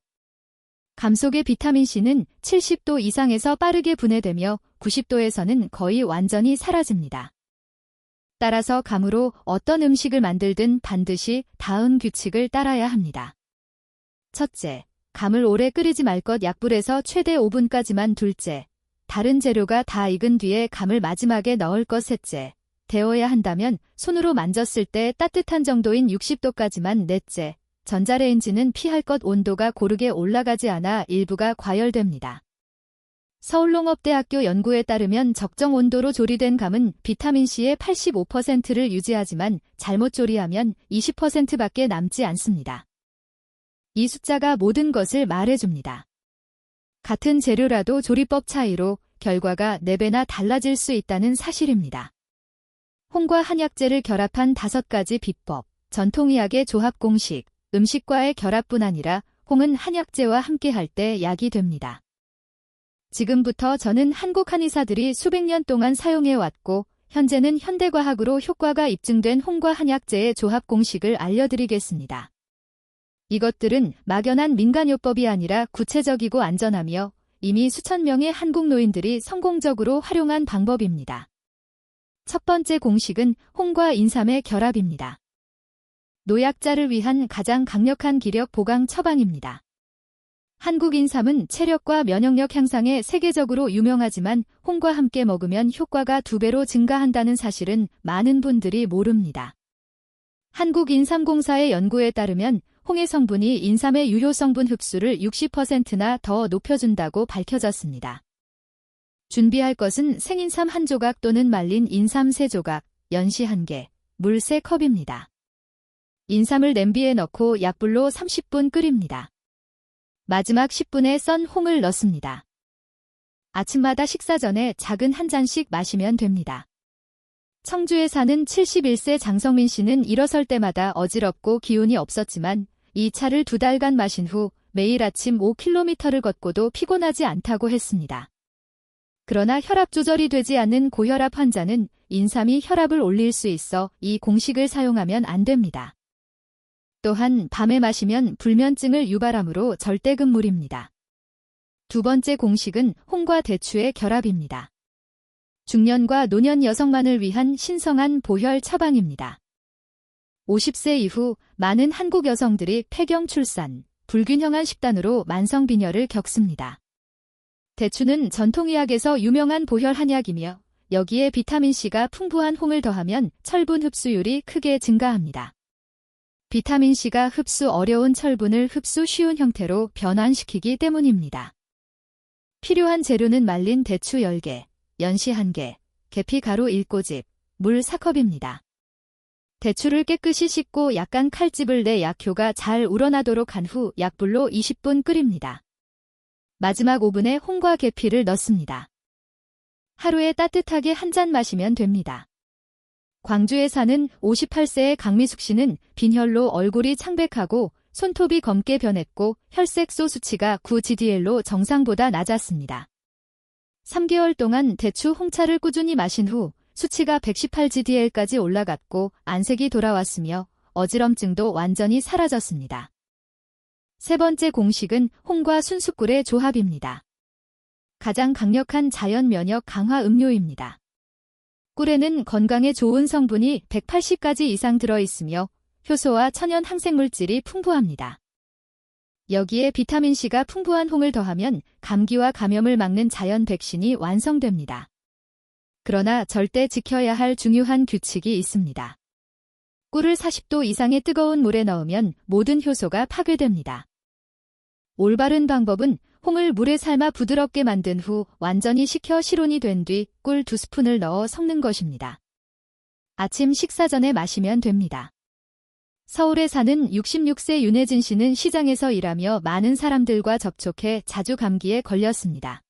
감 속의 비타민C는 70도 이상에서 빠르게 분해되며 90도에서는 거의 완전히 사라집니다. 따라서 감으로 어떤 음식을 만들든 반드시 다음 규칙을 따라야 합니다. 첫째, 감을 오래 끓이지 말 것 약불에서 최대 5분까지만. 둘째, 다른 재료가 다 익은 뒤에 감을 마지막에 넣을 것. 셋째, 데워야 한다면 손으로 만졌을 때 따뜻한 정도인 60도까지만. 넷째, 전자레인지는 피할 것. 온도가 고르게 올라가지 않아 일부가 과열됩니다. 서울농업대학교 연구에 따르면 적정 온도로 조리된 감은 비타민C의 85%를 유지하지만 잘못 조리하면 20%밖에 남지 않습니다. 이 숫자가 모든 것을 말해줍니다. 같은 재료라도 조리법 차이로 결과가 4배나 달라질 수 있다는 사실입니다. 홍과 한약재를 결합한 5가지 비법, 전통의학의 조합 공식, 음식과의 결합뿐 아니라 홍은 한약재와 함께할 때 약이 됩니다. 지금부터 저는 한국 한의사들이 수백 년 동안 사용해왔고 현재는 현대과학으로 효과가 입증된 홍과 한약재의 조합 공식을 알려드리겠습니다. 이것들은 막연한 민간요법이 아니라 구체적이고 안전하며 이미 수천 명의 한국 노인들이 성공적으로 활용한 방법입니다. 첫 번째 공식은 홍과 인삼의 결합입니다. 노약자를 위한 가장 강력한 기력 보강 처방입니다. 한국 인삼은 체력과 면역력 향상에 세계적으로 유명하지만 홍과 함께 먹으면 효과가 2배로 증가한다는 사실은 많은 분들이 모릅니다. 한국인삼공사의 연구에 따르면 홍의 성분이 인삼의 유효성분 흡수를 60%나 더 높여준다고 밝혀졌습니다. 준비할 것은 생인삼 1조각 또는 말린 인삼 3조각, 연시 1개, 물 3컵입니다. 인삼을 냄비에 넣고 약불로 30분 끓입니다. 마지막 10분에 썬 홍을 넣습니다. 아침마다 식사 전에 작은 한 잔씩 마시면 됩니다. 청주에 사는 71세 장성민 씨는 일어설 때마다 어지럽고 기운이 없었지만 이 차를 2달간 마신 후 매일 아침 5km를 걷고도 피곤하지 않다고 했습니다. 그러나 혈압 조절이 되지 않는 고혈압 환자는 인삼이 혈압을 올릴 수 있어 이 공식을 사용하면 안 됩니다. 또한 밤에 마시면 불면증을 유발하므로 절대금물입니다. 두 번째 공식은 홍과 대추의 결합입니다. 중년과 노년 여성만을 위한 신성한 보혈 처방입니다. 50세 이후 많은 한국 여성들이 폐경 출산, 불균형한 식단으로 만성빈혈을 겪습니다. 대추는 전통의학에서 유명한 보혈 한약이며 여기에 비타민C가 풍부한 홍을 더하면 철분 흡수율이 크게 증가합니다. 비타민C가 흡수 어려운 철분을 흡수 쉬운 형태로 변환시키기 때문입니다. 필요한 재료는 말린 대추 10개, 연시 1개, 계피가루 1꼬집, 물 4컵입니다. 대추를 깨끗이 씻고 약간 칼집을 내 약효가 잘 우러나도록 한 후 약불로 20분 끓입니다. 마지막 오븐에 홍과 계피를 넣습니다. 하루에 따뜻하게 한 잔 마시면 됩니다. 광주에 사는 58세의 강미숙 씨는 빈혈로 얼굴이 창백하고 손톱이 검게 변했고 혈색소 수치가 9GDL로 정상보다 낮았습니다. 3개월 동안 대추 홍차를 꾸준히 마신 후 수치가 118GDL까지 올라갔고 안색이 돌아왔으며 어지럼증도 완전히 사라졌습니다. 세 번째 공식은 홍과 순숫꿀의 조합입니다. 가장 강력한 자연 면역 강화 음료입니다. 꿀에는 건강에 좋은 성분이 180가지 이상 들어있으며 효소와 천연 항생물질이 풍부합니다. 여기에 비타민C가 풍부한 홍을 더하면 감기와 감염을 막는 자연 백신이 완성됩니다. 그러나 절대 지켜야 할 중요한 규칙이 있습니다. 꿀을 40도 이상의 뜨거운 물에 넣으면 모든 효소가 파괴됩니다. 올바른 방법은 홍을 물에 삶아 부드럽게 만든 후 완전히 식혀 실온이 된 뒤 꿀 2스푼을 넣어 섞는 것입니다. 아침 식사 전에 마시면 됩니다. 서울에 사는 66세 윤혜진 씨는 시장에서 일하며 많은 사람들과 접촉해 자주 감기에 걸렸습니다.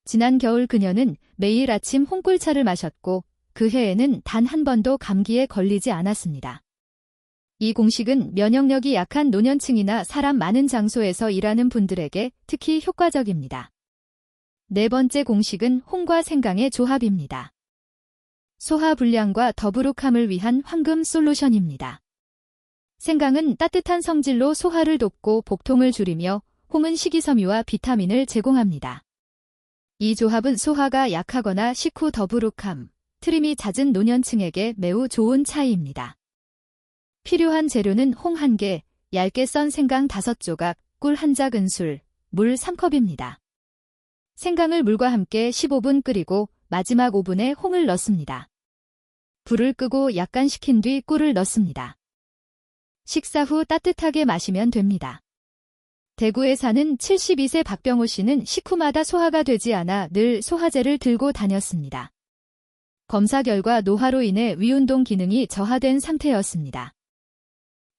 지난 겨울 그녀는 매일 아침 홍꿀차를 마셨고 그 해에는 단 한 번도 감기에 걸리지 않았습니다. 이 공식은 면역력이 약한 노년층이나 사람 많은 장소에서 일하는 분들에게 특히 효과적입니다. 네 번째 공식은 홍과 생강의 조합입니다. 소화불량과 더부룩함을 위한 황금 솔루션입니다. 생강은 따뜻한 성질로 소화를 돕고 복통을 줄이며 홍은 식이섬유와 비타민을 제공합니다. 이 조합은 소화가 약하거나 식후 더부룩함, 트림이 잦은 노년층에게 매우 좋은 차이입니다. 필요한 재료는 홍 1개, 얇게 썬 생강 5조각, 꿀 1작은술, 물 3컵입니다. 생강을 물과 함께 15분 끓이고 마지막 오븐에 홍을 넣습니다. 불을 끄고 약간 식힌 뒤 꿀을 넣습니다. 식사 후 따뜻하게 마시면 됩니다. 대구에 사는 72세 박병호 씨는 식후마다 소화가 되지 않아 늘 소화제를 들고 다녔습니다. 검사 결과 노화로 인해 위운동 기능이 저하된 상태였습니다.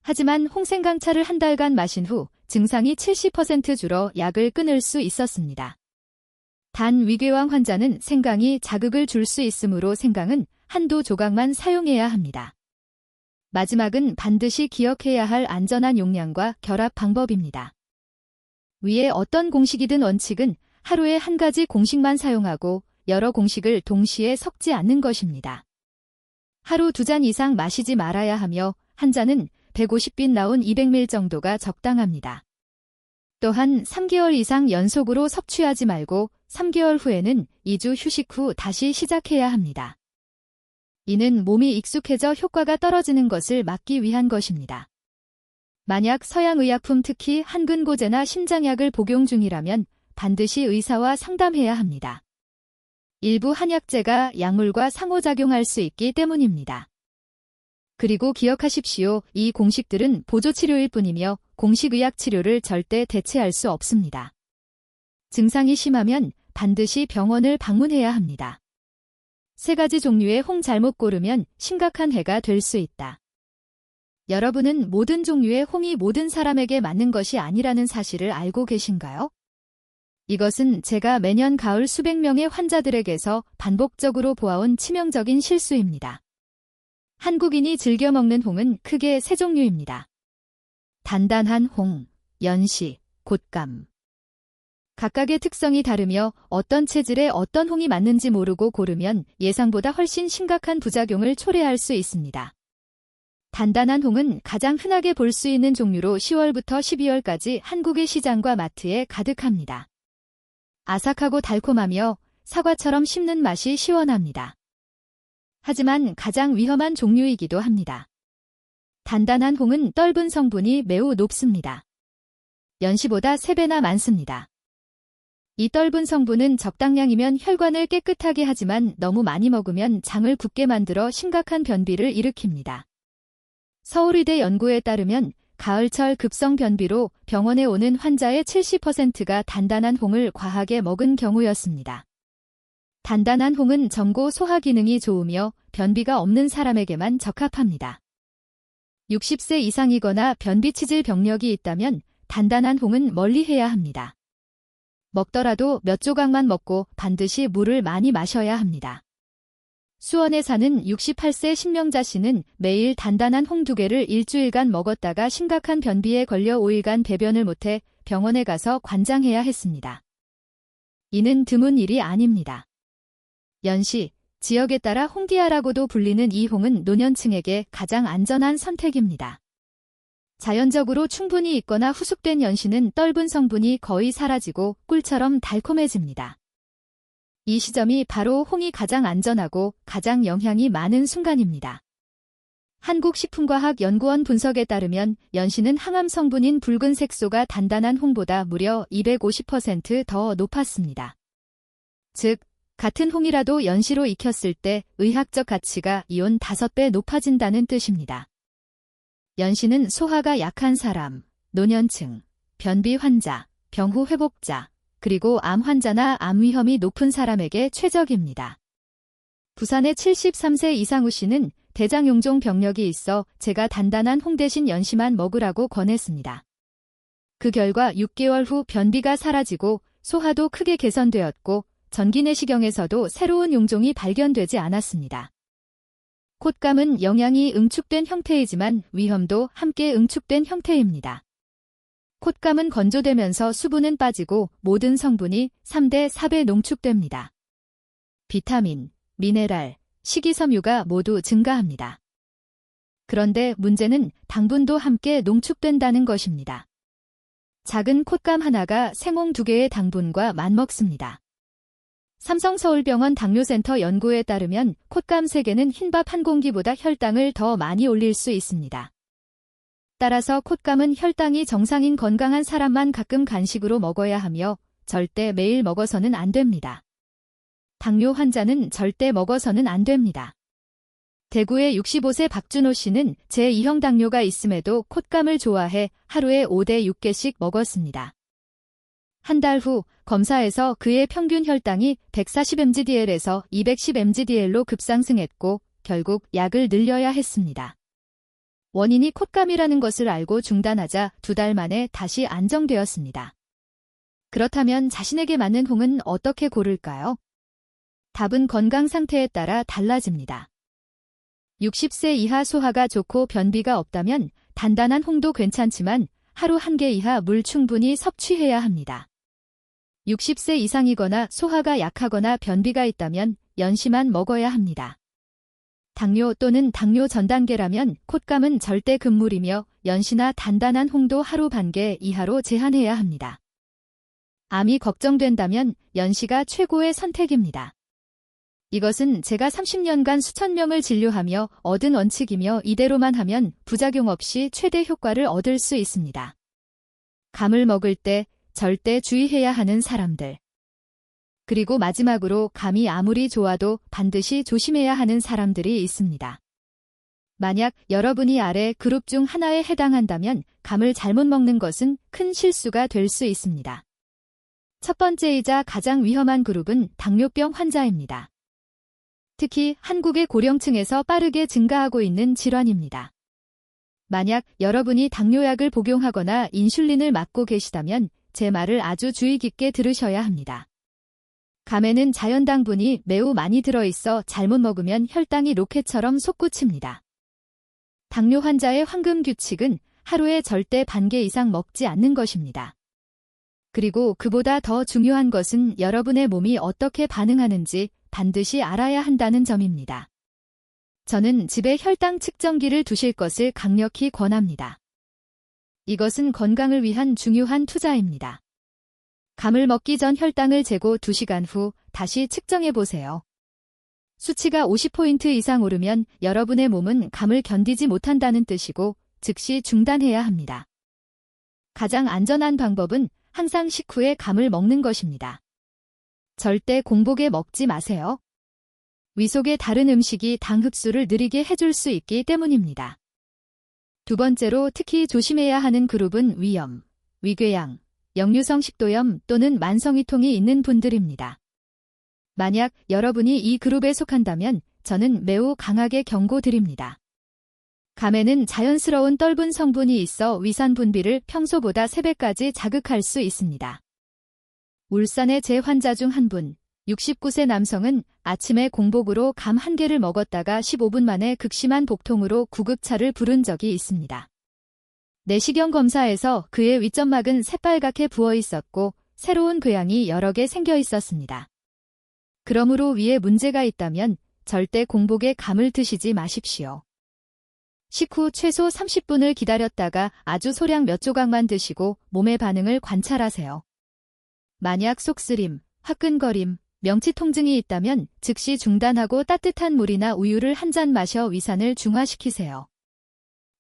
하지만 홍생강차를 한 달간 마신 후 증상이 70% 줄어 약을 끊을 수 있었습니다. 단 위궤양 환자는 생강이 자극을 줄 수 있으므로 생강은 한두 조각만 사용해야 합니다. 마지막은 반드시 기억해야 할 안전한 용량과 결합 방법입니다. 위에 어떤 공식이든 원칙은 하루에 한 가지 공식만 사용하고 여러 공식을 동시에 섞지 않는 것입니다. 하루 2잔 이상 마시지 말아야 하며 한 잔은 150빈 나온 200ml 정도가 적당합니다. 또한 3개월 이상 연속으로 섭취하지 말고 3개월 후에는 2주 휴식 후 다시 시작해야 합니다. 이는 몸이 익숙해져 효과가 떨어지는 것을 막기 위한 것입니다. 만약 서양의약품 특히 한근고제나 심장약을 복용 중이라면 반드시 의사와 상담해야 합니다. 일부 한약재가 약물과 상호작용할 수 있기 때문입니다. 그리고 기억하십시오. 이 공식들은 보조치료일 뿐이며 공식의학 치료를 절대 대체할 수 없습니다. 증상이 심하면 반드시 병원을 방문해야 합니다. 3가지 종류의 홍 잘못 고르면 심각한 해가 될 수 있다. 여러분은 모든 종류의 홍이 모든 사람에게 맞는 것이 아니라는 사실을 알고 계신가요? 이것은 제가 매년 가을 수백 명의 환자들에게서 반복적으로 보아온 치명적인 실수입니다. 한국인이 즐겨 먹는 홍은 크게 3종류입니다. 단단한 홍, 연시, 곶감. 각각의 특성이 다르며 어떤 체질에 어떤 홍이 맞는지 모르고 고르면 예상보다 훨씬 심각한 부작용을 초래할 수 있습니다. 단단한 홍은 가장 흔하게 볼 수 있는 종류로 10월부터 12월까지 한국의 시장과 마트에 가득합니다. 아삭하고 달콤하며 사과처럼 씹는 맛이 시원합니다. 하지만 가장 위험한 종류이기도 합니다. 단단한 홍은 떫은 성분이 매우 높습니다. 연시보다 3배나 많습니다. 이 떫은 성분은 적당량이면 혈관을 깨끗하게 하지만 너무 많이 먹으면 장을 붓게 만들어 심각한 변비를 일으킵니다. 서울의대 연구에 따르면 가을철 급성 변비로 병원에 오는 환자의 70%가 단단한 홍을 과하게 먹은 경우였습니다. 단단한 홍은 점고 소화 기능이 좋으며 변비가 없는 사람에게만 적합합니다. 60세 이상이거나 변비 치질 병력이 있다면 단단한 홍은 멀리해야 합니다. 먹더라도 몇 조각만 먹고 반드시 물을 많이 마셔야 합니다. 수원에 사는 68세 신명자 씨는 매일 단단한 홍 2개를 일주일간 먹었다가 심각한 변비에 걸려 5일간 배변을 못해 병원에 가서 관장해야 했습니다. 이는 드문 일이 아닙니다. 연시, 지역에 따라 홍디아라고도 불리는 이 홍은 노년층에게 가장 안전한 선택입니다. 자연적으로 충분히 익거나 후숙된 연시는 떫은 성분이 거의 사라지고 꿀처럼 달콤해집니다. 이 시점이 바로 홍이 가장 안전하고 가장 영향이 많은 순간입니다. 한국식품과학연구원 분석에 따르면 연시는 항암 성분인 붉은 색소가 단단한 홍보다 무려 250% 높았습니다. 즉, 같은 홍이라도 연시로 익혔을 때 의학적 가치가 이온 5배 높아진다는 뜻입니다. 연시는 소화가 약한 사람, 노년층, 변비 환자, 병후 회복자, 그리고 암 환자나 암 위험이 높은 사람에게 최적입니다. 부산의 73세 이상우 씨는 대장용종 병력이 있어 제가 단단한 홍 대신 연시만 먹으라고 권했습니다. 그 결과 6개월 후 변비가 사라지고 소화도 크게 개선되었고 전기내시경에서도 새로운 용종이 발견되지 않았습니다. 콧감은 영양이 응축된 형태이지만 위험도 함께 응축된 형태입니다. 콧감은 건조되면서 수분은 빠지고 모든 성분이 3대 4배 농축됩니다. 비타민, 미네랄, 식이섬유가 모두 증가합니다. 그런데 문제는 당분도 함께 농축된다는 것입니다. 작은 콧감 하나가 생홍 2개의 당분과 맞먹습니다. 삼성서울병원 당뇨센터 연구에 따르면 콧감 3개는 흰밥 한 공기보다 혈당을 더 많이 올릴 수 있습니다. 따라서 콧감은 혈당이 정상인 건강한 사람만 가끔 간식으로 먹어야 하며 절대 매일 먹어서는 안 됩니다. 당뇨 환자는 절대 먹어서는 안 됩니다. 대구의 65세 박준호 씨는 제2형 당뇨가 있음에도 콧감을 좋아해 하루에 5대 6개씩 먹었습니다. 한 달 후 검사에서 그의 평균 혈당이 140mgdl에서 210mgdl로 급상승했고 결국 약을 늘려야 했습니다. 원인이 콧감이라는 것을 알고 중단하자 2달 만에 다시 안정되었습니다. 그렇다면 자신에게 맞는 홍은 어떻게 고를까요? 답은 건강 상태에 따라 달라집니다. 60세 이하 소화가 좋고 변비가 없다면 단단한 홍도 괜찮지만 하루 1개 이하 물 충분히 섭취해야 합니다. 60세 이상이거나 소화가 약하거나 변비가 있다면 연시만 먹어야 합니다. 당뇨 또는 당뇨 전 단계라면 콧감은 절대 금물이며 연시나 단단한 홍도 하루 1개 이하로 제한해야 합니다. 암이 걱정된다면 연시가 최고의 선택입니다. 이것은 제가 30년간 수천 명을 진료하며 얻은 원칙이며 이대로만 하면 부작용 없이 최대 효과를 얻을 수 있습니다. 감을 먹을 때 절대 주의해야 하는 사람들. 그리고 마지막으로 감이 아무리 좋아도 반드시 조심해야 하는 사람들이 있습니다. 만약 여러분이 아래 그룹 중 하나에 해당한다면 감을 잘못 먹는 것은 큰 실수가 될 수 있습니다. 첫 번째이자 가장 위험한 그룹은 당뇨병 환자입니다. 특히 한국의 고령층에서 빠르게 증가하고 있는 질환입니다. 만약 여러분이 당뇨약을 복용하거나 인슐린을 맞고 계시다면 제 말을 아주 주의 깊게 들으셔야 합니다. 감에는 자연당분이 매우 많이 들어있어 잘못 먹으면 혈당이 로켓처럼 솟구칩니다. 당뇨 환자의 황금 규칙은 하루에 절대 1개 이상 먹지 않는 것입니다. 그리고 그보다 더 중요한 것은 여러분의 몸이 어떻게 반응하는지 반드시 알아야 한다는 점입니다. 저는 집에 혈당 측정기를 두실 것을 강력히 권합니다. 이것은 건강을 위한 중요한 투자입니다. 감을 먹기 전 혈당을 재고 2시간 후 다시 측정해 보세요. 수치가 50포인트 이상 오르면 여러분의 몸은 감을 견디지 못한다는 뜻이고 즉시 중단해야 합니다. 가장 안전한 방법은 항상 식후에 감을 먹는 것입니다. 절대 공복에 먹지 마세요. 위 속의 다른 음식이 당 흡수를 느리게 해줄 수 있기 때문입니다. 두 번째로 특히 조심해야 하는 그룹은 위염, 위궤양, 역류성 식도염 또는 만성위통이 있는 분들입니다. 만약 여러분이 이 그룹에 속한다면 저는 매우 강하게 경고드립니다. 감에는 자연스러운 떫은 성분이 있어 위산 분비를 평소보다 3배까지 자극할 수 있습니다. 울산의 제 환자 중 한 분, 69세 남성은 아침에 공복으로 감 1개를 먹었다가 15분 만에 극심한 복통으로 구급차를 부른 적이 있습니다. 내시경 검사에서 그의 윗점막은 새빨갛게 부어 있었고 새로운 궤양이 여러 개 생겨 있었습니다. 그러므로 위에 문제가 있다면 절대 공복에 감을 드시지 마십시오. 식후 최소 30분을 기다렸다가 아주 소량 몇 조각만 드시고 몸의 반응을 관찰하세요. 만약 속쓰림, 화끈거림, 명치 통증이 있다면 즉시 중단하고 따뜻한 물이나 우유를 한 잔 마셔 위산을 중화시키세요.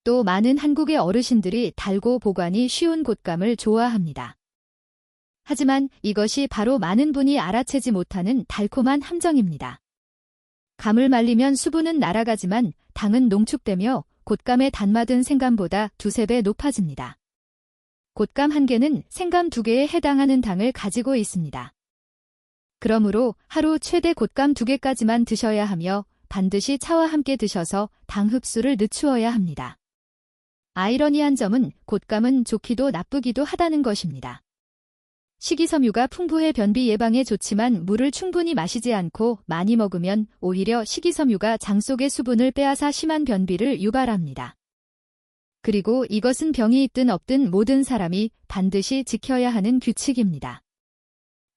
또 많은 한국의 어르신들이 달고 보관이 쉬운 곶감을 좋아합니다. 하지만 이것이 바로 많은 분이 알아채지 못하는 달콤한 함정입니다. 감을 말리면 수분은 날아가지만 당은 농축되며 곶감의 단맛은 생감보다 2~3배 높아집니다. 곶감 1개는 생감 2개에 해당하는 당을 가지고 있습니다. 그러므로 하루 최대 곶감 2개까지만 드셔야 하며 반드시 차와 함께 드셔서 당 흡수를 늦추어야 합니다. 아이러니한 점은 곶감은 좋기도 나쁘기도 하다는 것입니다. 식이섬유가 풍부해 변비 예방에 좋지만 물을 충분히 마시지 않고 많이 먹으면 오히려 식이섬유가 장 속의 수분을 빼앗아 심한 변비를 유발합니다. 그리고 이것은 병이 있든 없든 모든 사람이 반드시 지켜야 하는 규칙입니다.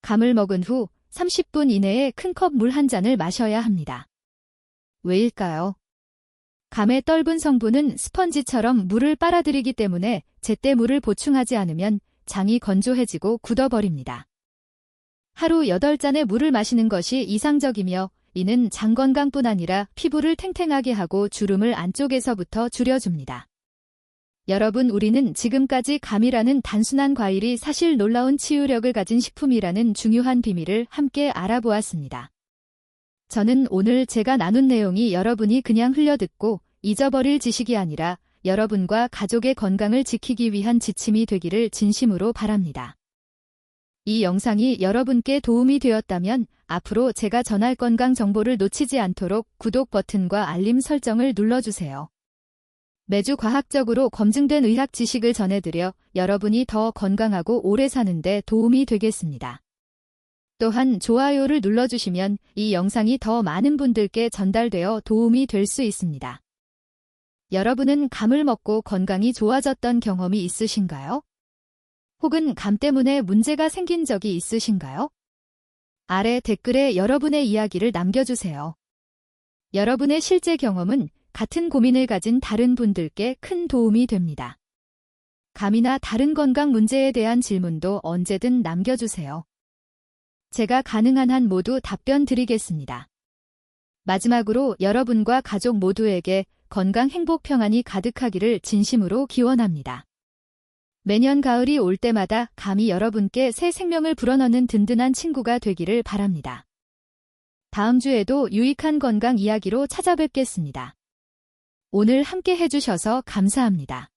감을 먹은 후 30분 이내에 큰 컵 물 한 잔을 마셔야 합니다. 왜일까요? 감의 떫은 성분은 스펀지처럼 물을 빨아들이기 때문에 제때 물을 보충하지 않으면 장이 건조해지고 굳어버립니다. 하루 8잔의 물을 마시는 것이 이상적이며 이는 장 건강뿐 아니라 피부를 탱탱하게 하고 주름을 안쪽에서부터 줄여줍니다. 여러분, 우리는 지금까지 감이라는 단순한 과일이 사실 놀라운 치유력을 가진 식품이라는 중요한 비밀을 함께 알아보았습니다. 저는 오늘 제가 나눈 내용이 여러분이 그냥 흘려듣고 잊어버릴 지식이 아니라 여러분과 가족의 건강을 지키기 위한 지침이 되기를 진심으로 바랍니다. 이 영상이 여러분께 도움이 되었다면 앞으로 제가 전할 건강 정보를 놓치지 않도록 구독 버튼과 알림 설정을 눌러주세요. 매주 과학적으로 검증된 의학 지식을 전해드려 여러분이 더 건강하고 오래 사는 데 도움이 되겠습니다. 또한 좋아요를 눌러주시면 이 영상이 더 많은 분들께 전달되어 도움이 될 수 있습니다. 여러분은 감을 먹고 건강이 좋아졌던 경험이 있으신가요? 혹은 감 때문에 문제가 생긴 적이 있으신가요? 아래 댓글에 여러분의 이야기를 남겨주세요. 여러분의 실제 경험은 같은 고민을 가진 다른 분들께 큰 도움이 됩니다. 감이나 다른 건강 문제에 대한 질문도 언제든 남겨주세요. 제가 가능한 한 모두 답변 드리겠습니다. 마지막으로 여러분과 가족 모두에게 건강, 행복, 평안이 가득하기를 진심으로 기원합니다. 매년 가을이 올 때마다 감이 여러분께 새 생명을 불어넣는 든든한 친구가 되기를 바랍니다. 다음 주에도 유익한 건강 이야기로 찾아뵙겠습니다. 오늘 함께 해주셔서 감사합니다.